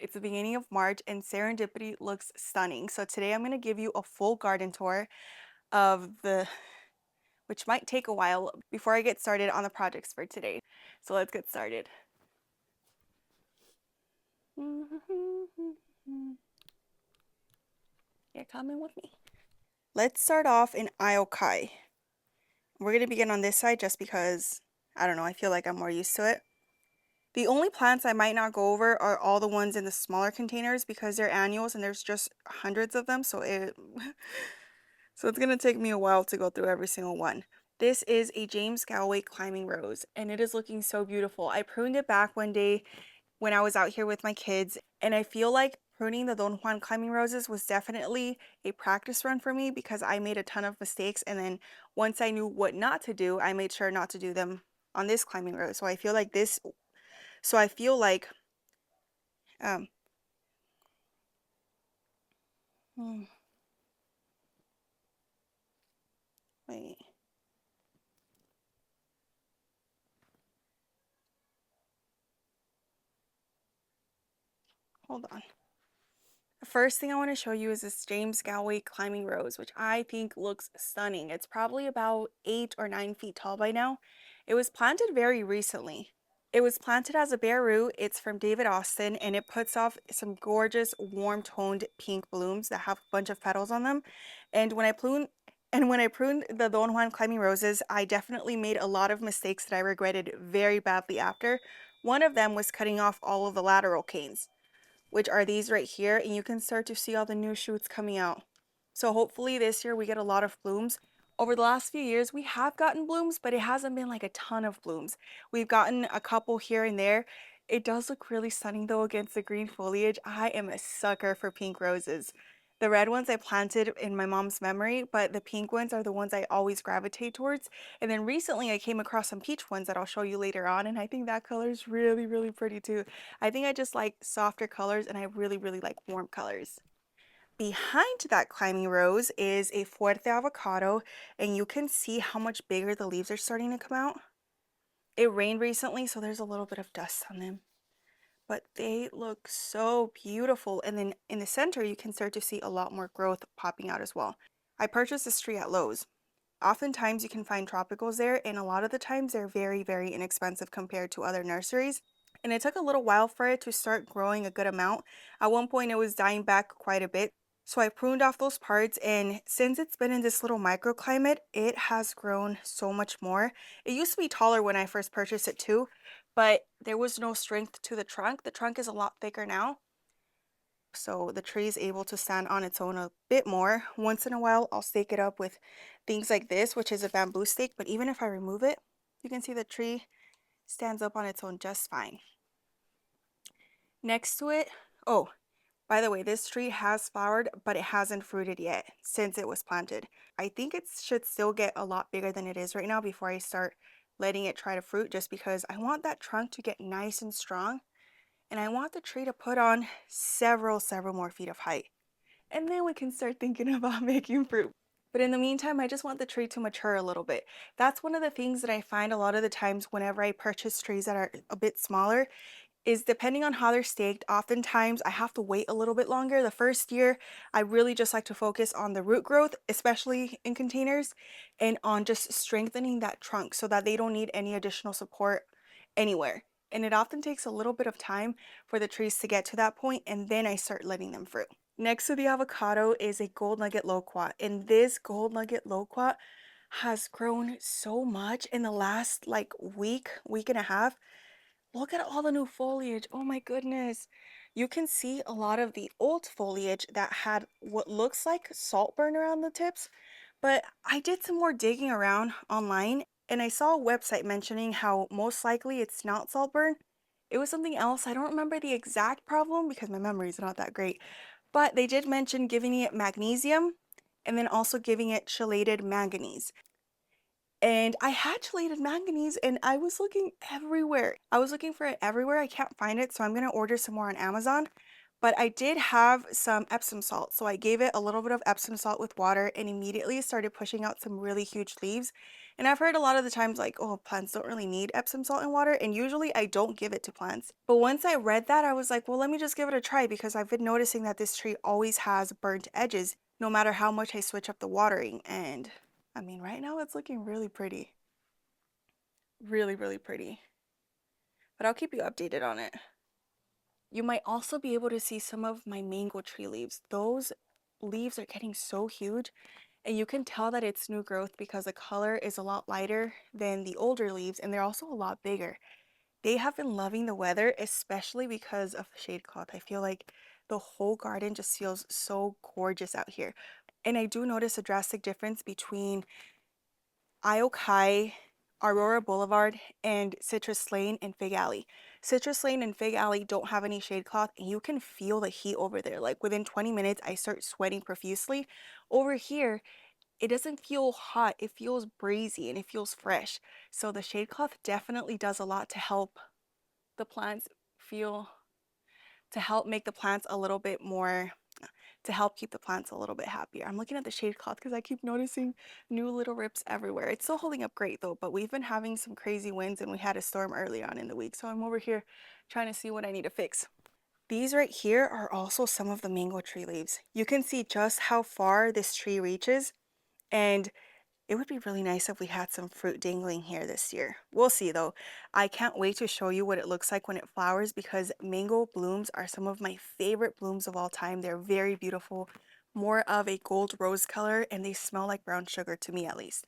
It's the beginning of March and Serendipity looks stunning. So today I'm going to give you a full garden tour of which might take a while before I get started on the projects for today. So let's get started. Yeah, come in with me. Let's start off in aisle Kai. We're going to begin on this side just because, I don't know, I feel like I'm more used to it. The only plants I might not go over are all the ones in the smaller containers because they're annuals and there's just hundreds of them, so it's going to take me a while to go through every single one. This is a James Galway climbing rose and it is looking so beautiful. I pruned it back one day when I was out here with my kids, and I feel like pruning the Don Juan climbing roses was definitely a practice run for me because I made a ton of mistakes, and then once I knew what not to do, I made sure not to do them on this climbing rose. So I feel like um hmm, wait, hold on. The first thing I want to show you is this James Galway climbing rose, which I think looks stunning. It's probably about 8 or 9 feet tall by now. It was planted very recently. It was planted as a bare root. It's from David Austin and it puts off some gorgeous warm toned pink blooms that have a bunch of petals on them. And when I pruned the Don Juan climbing roses, I definitely made a lot of mistakes that I regretted very badly after. One of them was cutting off all of the lateral canes, which are these right here, and you can start to see all the new shoots coming out. So hopefully this year we get a lot of blooms. Over the last few years, we have gotten blooms, but it hasn't been like a ton of blooms. We've gotten a couple here and there. It does look really stunning though against the green foliage. I am a sucker for pink roses. The red ones I planted in my mom's memory, but the pink ones are the ones I always gravitate towards. And then recently I came across some peach ones that I'll show you later on, and I think that color is really, really pretty too. I think I just like softer colors and I really, really like warm colors. Behind that climbing rose is a fuerte avocado, and you can see how much bigger the leaves are starting to come out. It rained recently, so there's a little bit of dust on them, but they look so beautiful. And then in the center, you can start to see a lot more growth popping out as well. I purchased this tree at Lowe's. Oftentimes you can find tropicals there, and a lot of the times they're very, very inexpensive compared to other nurseries. And it took a little while for it to start growing a good amount. At one point it was dying back quite a bit. So I pruned off those parts, and since it's been in this little microclimate, it has grown so much more. It used to be taller when I first purchased it too, but there was no strength to the trunk. The trunk is a lot thicker now, so the tree is able to stand on its own a bit more. Once in a while, I'll stake it up with things like this, which is a bamboo stake, but even if I remove it, you can see the tree stands up on its own just fine. Next to it, oh, by the way, this tree has flowered, but it hasn't fruited yet since it was planted. I think it should still get a lot bigger than it is right now before I start letting it try to fruit, just because I want that trunk to get nice and strong, and I want the tree to put on several more feet of height. And then we can start thinking about making fruit. But in the meantime, I just want the tree to mature a little bit. That's one of the things that I find a lot of the times whenever I purchase trees that are a bit smaller, is depending on how they're staked, oftentimes I have to wait a little bit longer. The first year, I really just like to focus on the root growth, especially in containers, and on just strengthening that trunk so that they don't need any additional support anywhere. And it often takes a little bit of time for the trees to get to that point, and then I start letting them fruit. Next to the avocado is a gold nugget loquat, and this gold nugget loquat has grown so much in the last like week and a half. Look at all the new foliage. Oh my goodness. You can see a lot of the old foliage that had what looks like saltburn around the tips, but I did some more digging around online and I saw a website mentioning how most likely it's not saltburn. It was something else. I don't remember the exact problem because my memory is not that great, but they did mention giving it magnesium and then also giving it chelated manganese. And I had chelated manganese and I was looking everywhere. I was looking for it everywhere. I can't find it, so I'm gonna order some more on Amazon. But I did have some Epsom salt, so I gave it a little bit of Epsom salt with water and immediately started pushing out some really huge leaves. And I've heard a lot of the times like, oh, plants don't really need Epsom salt and water, and usually I don't give it to plants. But once I read that, I was like, well, let me just give it a try because I've been noticing that this tree always has burnt edges no matter how much I switch up the watering. And I mean, right now it's looking really pretty. Really, really pretty. But I'll keep you updated on it. You might also be able to see some of my mango tree leaves. Those leaves are getting so huge, and you can tell that it's new growth because the color is a lot lighter than the older leaves, and they're also a lot bigger. They have been loving the weather, especially because of shade cloth. I feel like the whole garden just feels so gorgeous out here. And I do notice a drastic difference between Iokai, Aurora Boulevard, and Citrus Lane and Fig Alley. Citrus Lane and Fig Alley don't have any shade cloth, and you can feel the heat over there. Like within 20 minutes, I start sweating profusely. Over here, it doesn't feel hot, it feels breezy and it feels fresh. So the shade cloth definitely does a lot to help the plants feel, to help make the plants a little bit more to help keep the plants a little bit happier. I'm looking at the shade cloth because I keep noticing new little rips everywhere. It's still holding up great though, but we've been having some crazy winds and we had a storm early on in the week. So I'm over here trying to see what I need to fix. These right here are also some of the mango tree leaves. You can see just how far this tree reaches, and it would be really nice if we had some fruit dangling here this year. We'll see though. I can't wait to show you what it looks like when it flowers because mango blooms are some of my favorite blooms of all time. They're very beautiful, more of a gold rose color, and they smell like brown sugar to me at least.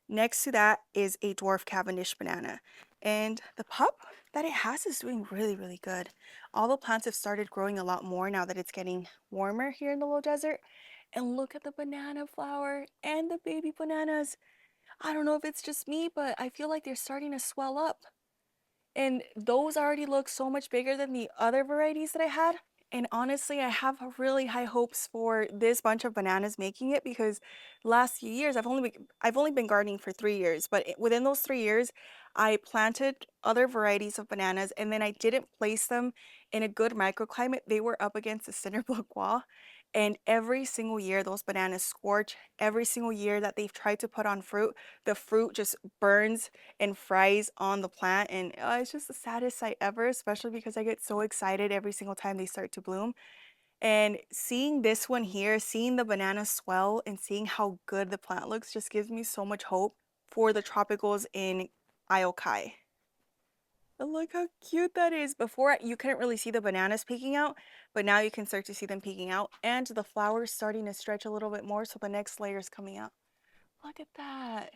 Next to that is a dwarf Cavendish banana. And the pup that it has is doing really, really good. All the plants have started growing a lot more now that it's getting warmer here in the low desert. And look at the banana flower and the baby bananas. I don't know if it's just me, but I feel like they're starting to swell up. And those already look so much bigger than the other varieties that I had. And honestly, I have really high hopes for this bunch of bananas making it because last few years I've only been gardening for 3 years, but within those 3 years, I planted other varieties of bananas and then I didn't place them in a good microclimate. They were up against the cinder block wall. And every single year those bananas scorch. Every single year that they've tried to put on fruit, the fruit just burns and fries on the plant, and it's just the saddest sight ever, especially because I get so excited every single time they start to bloom. And seeing this one here, seeing the banana swell and seeing how good the plant looks just gives me so much hope for the tropicals in Iokai. And look how cute that is. Before you couldn't really see the bananas peeking out, but now you can start to see them peeking out and the flowers starting to stretch a little bit more, so the next layer is coming out. Look at that.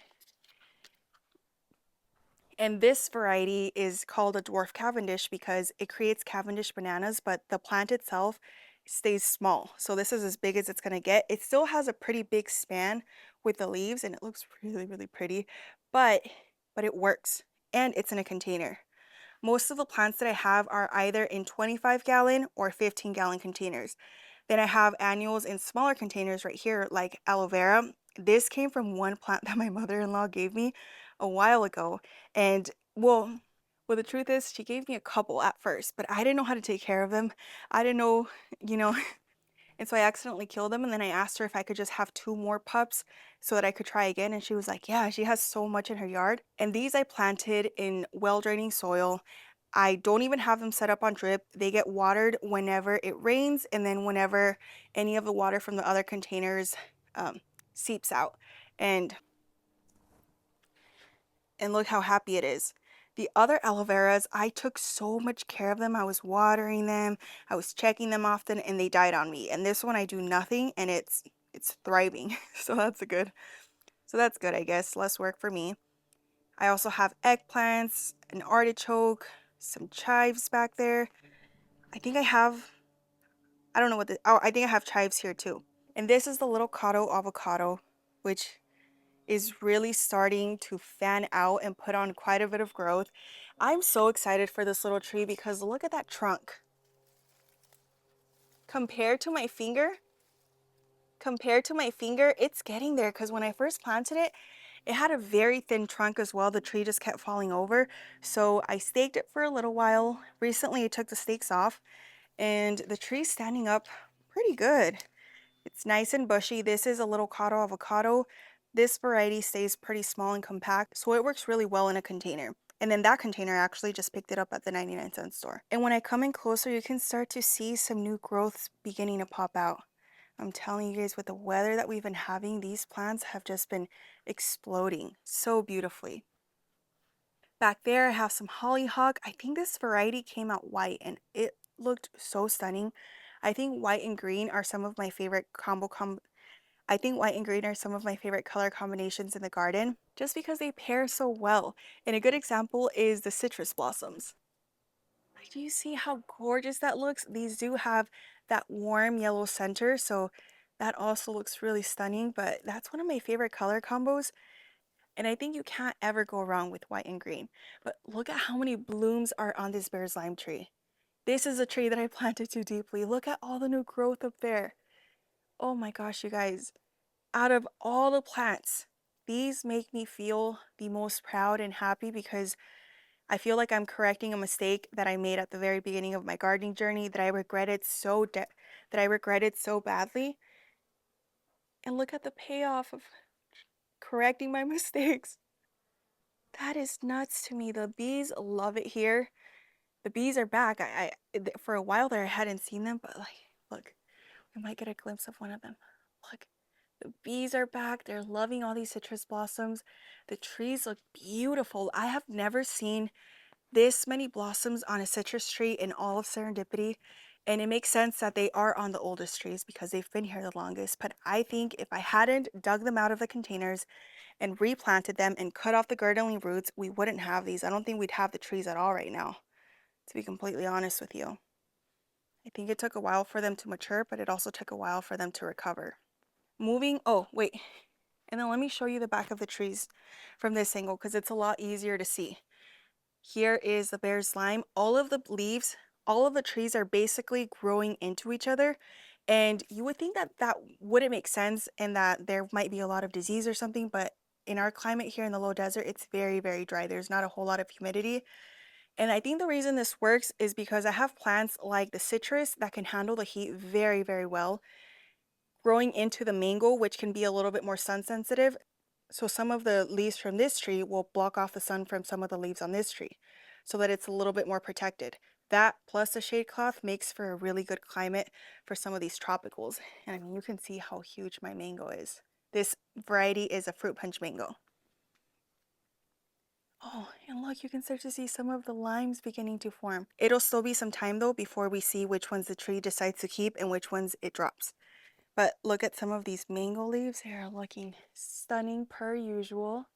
And this variety is called a dwarf Cavendish because it creates Cavendish bananas, but the plant itself stays small. So this is as big as it's gonna get. It still has a pretty big span with the leaves and it looks really, really pretty, but it works and it's in a container. Most of the plants that I have are either in 25-gallon or 15-gallon containers. Then I have annuals in smaller containers right here, like aloe vera. This came from one plant that my mother-in-law gave me a while ago. And well, the truth is, she gave me a couple at first, but I didn't know how to take care of them. I didn't know, you know, and so I accidentally killed them. And then I asked her if I could just have two more pups so that I could try again. And she was like, yeah, she has so much in her yard. And these I planted in well-draining soil. I don't even have them set up on drip. They get watered whenever it rains and then whenever any of the water from the other containers um, seeps out. And look how happy it is. The other aloe veras, I took so much care of them. I was watering them, I was checking them often, and they died on me. And this one I do nothing and it's thriving. So that's good, I guess. Less work for me. I also have eggplants, an artichoke, some chives back there. I think I have, I don't know what the, oh, I think I have chives here too. And this is the little Cotto avocado, which is really starting to fan out and put on quite a bit of growth. I'm so excited for this little tree because look at that trunk. Compared to my finger, it's getting there because when I first planted it, it had a very thin trunk as well. The tree just kept falling over. So I staked it for a little while. Recently, I took the stakes off and the tree's standing up pretty good. It's nice and bushy. This is a little Cotto avocado. This variety stays pretty small and compact, so it works really well in a container. And then that container I actually just picked it up at the 99-cent store. And when I come in closer, you can start to see some new growths beginning to pop out. I'm telling you guys, with the weather that we've been having, these plants have just been exploding so beautifully. Back there, I have some hollyhock. I think this variety came out white and it looked so stunning. I think white and green are some of my favorite I think white and green are some of my favorite color combinations in the garden just because they pair so well. And a good example is the citrus blossoms. Like, do you see how gorgeous that looks? These do have that warm yellow center, so that also looks really stunning, but that's one of my favorite color combos. And I think you can't ever go wrong with white and green. But look at how many blooms are on this bear's lime tree. This is a tree that I planted too deeply. Look at all the new growth up there. Oh my gosh, you guys. Out of all the plants, these make me feel the most proud and happy because I feel like I'm correcting a mistake that I made at the very beginning of my gardening journey that I regretted so badly. And look at the payoff of correcting my mistakes. That is nuts to me. The bees love it here. The bees are back. For a while there I hadn't seen them, but like, look, we might get a glimpse of one of them. Look, the bees are back. They're loving all these citrus blossoms. The trees look beautiful. I have never seen this many blossoms on a citrus tree in all of Serendipity. And it makes sense that they are on the oldest trees because they've been here the longest. But I think if I hadn't dug them out of the containers and replanted them and cut off the girdling roots, we wouldn't have these. I don't think we'd have the trees at all right now, to be completely honest with you. I think it took a while for them to mature, but it also took a while for them to recover. Oh, wait. And then let me show you the back of the trees from this angle because it's a lot easier to see. Here is the bear's lime. All of the leaves, all of the trees are basically growing into each other. And you would think that that wouldn't make sense and that there might be a lot of disease or something, but in our climate here in the low desert, it's very, very dry. There's not a whole lot of humidity. And I think the reason this works is because I have plants like the citrus that can handle the heat very, very well, growing into the mango, which can be a little bit more sun sensitive. So some of the leaves from this tree will block off the sun from some of the leaves on this tree so that it's a little bit more protected. That plus the shade cloth makes for a really good climate for some of these tropicals. And I mean, you can see how huge my mango is. This variety is a fruit punch mango. Oh, and look, you can start to see some of the limes beginning to form. It'll still be some time though before we see which ones the tree decides to keep and which ones it drops. But look at some of these mango leaves. They are looking stunning per usual.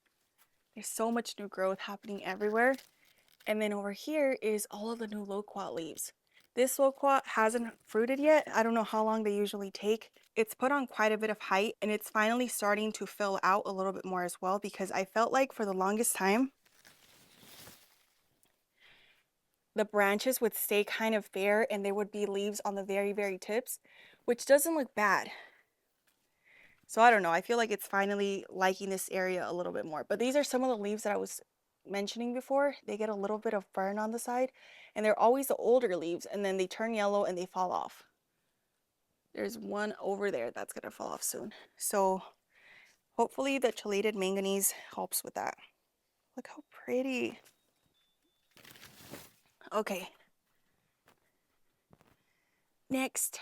There's so much new growth happening everywhere. And then over here is all of the new loquat leaves. This loquat hasn't fruited yet. I don't know how long they usually take. It's put on quite a bit of height and it's finally starting to fill out a little bit more as well because I felt like for the longest time, the branches would stay kind of bare and there would be leaves on the very, very tips, which doesn't look bad. So I don't know. I feel like it's finally liking this area a little bit more. But these are some of the leaves that I was mentioning before. They get a little bit of burn on the side and they're always the older leaves and then they turn yellow and they fall off. There's one over there that's going to fall off soon. So hopefully the chelated manganese helps with that. Look how pretty. Okay. Next,